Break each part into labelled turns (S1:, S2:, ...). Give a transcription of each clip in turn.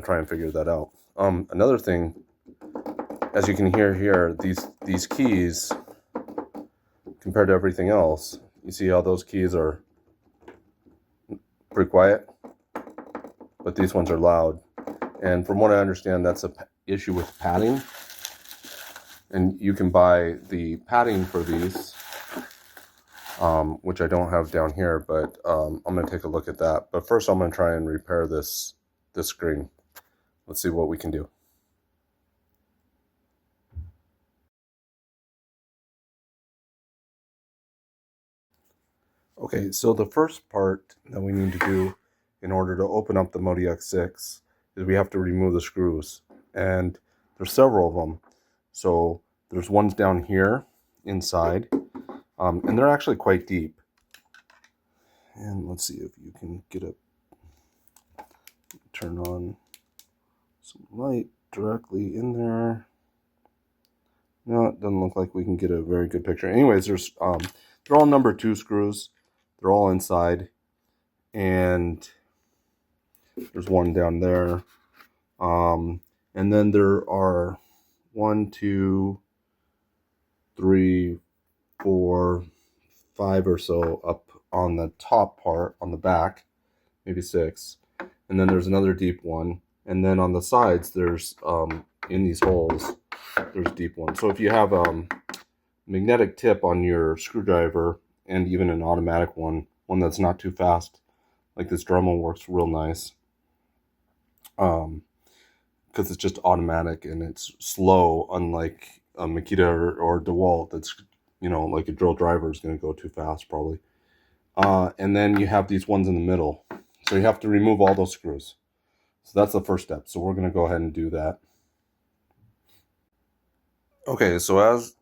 S1: try and figure that out. Another thing, as you can hear here, these keys, compared to everything else, you see how those keys are pretty quiet, but these ones are loud. And from what I understand, that's an issue with padding. And you can buy the padding for these, which I don't have down here, but I'm going to take a look at that. But first I'm going to try and repair this screen. Let's see what we can do. Okay, so the first part that we need to do in order to open up the MODX6 is we have to remove the screws. And there's several of them. So there's ones down here inside, and they're actually quite deep. And let's see if you can get it, turn on some light directly in there. No, it doesn't look like we can get a very good picture. Anyways, there's they're all number 2 screws. They're all inside, and there's one down there. And then there are 1, 2, 3, 4, 5 or so up on the top part, on the back, maybe 6. And then there's another deep one. And then on the sides, there's, in these holes, there's deep ones. So if you have a magnetic tip on your screwdriver, and even an automatic one that's not too fast, like this Dremel, works real nice. Because it's just automatic and it's slow, unlike a Makita or DeWalt that's, like a drill driver is going to go too fast probably. And then you have these ones in the middle. So you have to remove all those screws. So that's the first step. So we're going to go ahead and do that. Okay, so as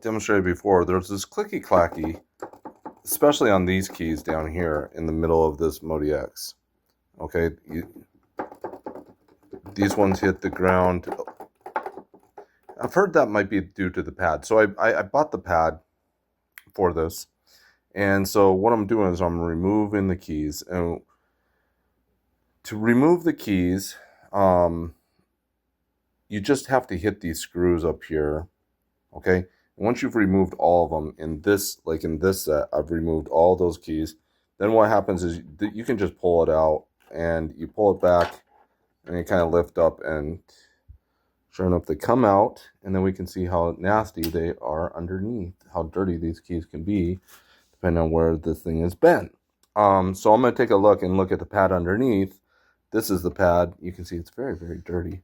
S1: demonstrated before, there's this clicky clacky, especially on these keys down here in the middle of this MODX. Okay, these ones hit the ground. I've heard that might be due to the pad. So I bought the pad for this. And so what I'm doing is I'm removing the keys. And to remove the keys, you just have to hit these screws up here. Okay? And once you've removed all of them, in this set, I've removed all those keys. Then what happens is you can just pull it out, and you pull it back, and you kind of lift up, and sure enough, they come out, and then we can see how nasty they are underneath, how dirty these keys can be, depending on where this thing has been. So I'm going to take a look at the pad underneath. This is the pad. You can see it's very, very dirty.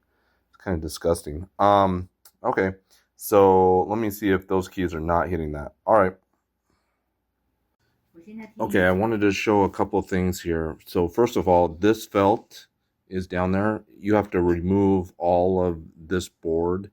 S1: It's kind of disgusting. Okay, so let me see if those keys are not hitting that. All right. Okay, I wanted to show a couple things here. So first of all, this felt is down there. You have to remove all of this board,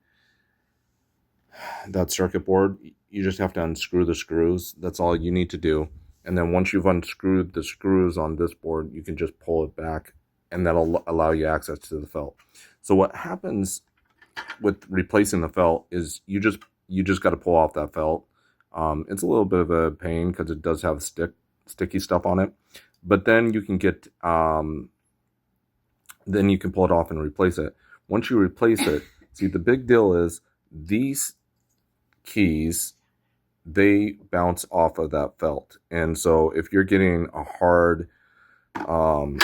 S1: that circuit board. You just have to unscrew the screws. That's all you need to do. And then once you've unscrewed the screws on this board, you can just pull it back, and that'll allow you access to the felt. So what happens with replacing the felt is you just got to pull off that felt. It's a little bit of a pain because it does have sticky stuff on it, but then you can get then you can pull it off and replace it. Once you replace it, see, the big deal is these keys, they bounce off of that felt. And so if you're getting a hard,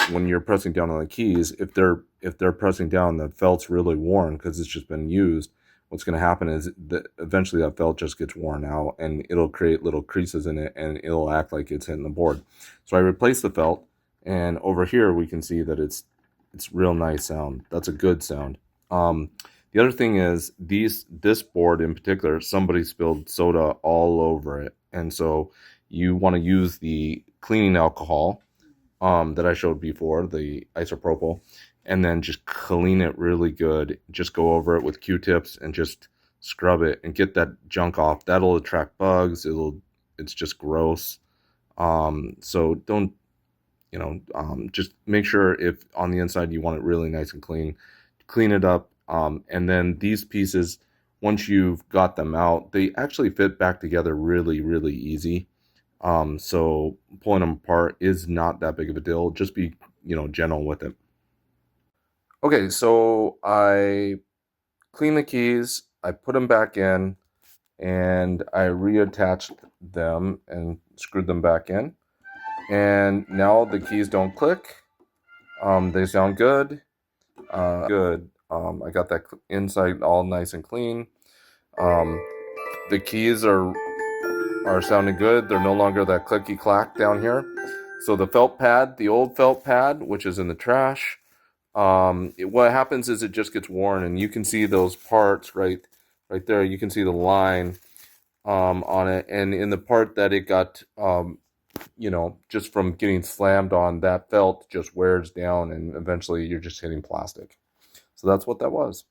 S1: when you're pressing down on the keys, if they're pressing down, the felt's really worn because it's just been used. What's going to happen is that eventually that felt just gets worn out, and it'll create little creases in it, and it'll act like it's hitting the board. So I replaced the felt, and over here we can see that it's real nice sound. That's a good sound. The other thing is this board in particular, somebody spilled soda all over it, and so you want to use the cleaning alcohol that I showed before, the isopropyl, and then just clean it really good. Just go over it with Q-tips and just scrub it and get that junk off. That'll attract bugs. It's just gross. So don't, just make sure if on the inside you want it really nice and clean it up. And then these pieces, once you've got them out, they actually fit back together really, really easy. So pulling them apart is not that big of a deal. Just be, gentle with it. Okay, so I cleaned the keys, I put them back in, and I reattached them and screwed them back in. And now the keys don't click. They sound good. I got that inside all nice and clean. Um, the keys are sounding good. They're no longer that clicky clack down here. So the felt pad, the old felt pad, which is in the trash, what happens is it just gets worn, and you can see those parts right there. You can see the line on it, and in the part that it got, just from getting slammed on, that felt just wears down, and eventually you're just hitting plastic. So that's what that was.